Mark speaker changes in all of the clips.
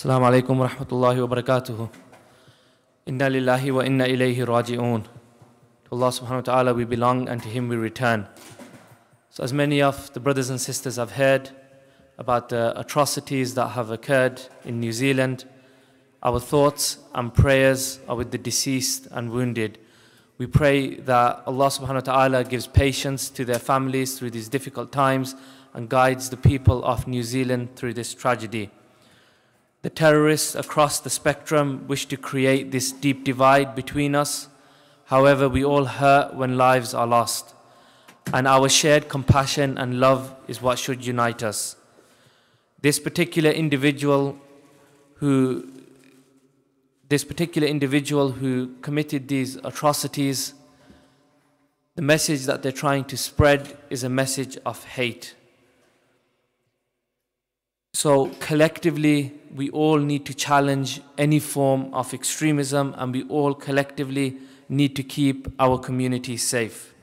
Speaker 1: Assalamu alaikum wa rahmatullahi wa barakatuhu. Inna lillahi wa inna ilayhi raji'un. To Allah subhanahu wa ta'ala we belong and to Him we return. So as many of the brothers and sisters have heard about the atrocities that have occurred in New Zealand, our thoughts and prayers are with the deceased and wounded. We pray that Allah subhanahu wa ta'ala gives patience to their families through these difficult times and guides the people of New Zealand through this tragedy. The terrorists across the spectrum wish to create this deep divide between us. However, we all hurt when lives are lost, and our shared compassion and love is what should unite us. This particular individual who committed these atrocities, the message that they're trying to spread is a message of hate. So collectively, we all need to challenge any form of extremism, and we all collectively need to keep our community safe.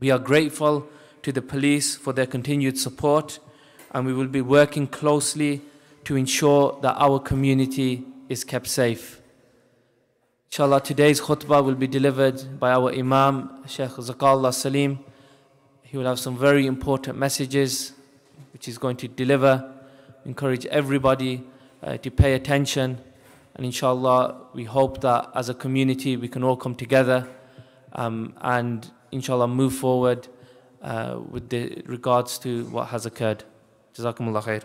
Speaker 1: We are grateful to the police for their continued support, and we will be working closely to ensure that our community is kept safe. Inshallah, today's khutbah will be delivered by our Imam, Sheikh Zakallah Salim. He will have some very important messages which he's going to deliver. Encourage everybody to pay attention, and inshallah we hope that as a community we can all come together and inshallah move forward with regards to what has occurred. Jazakumullah khair.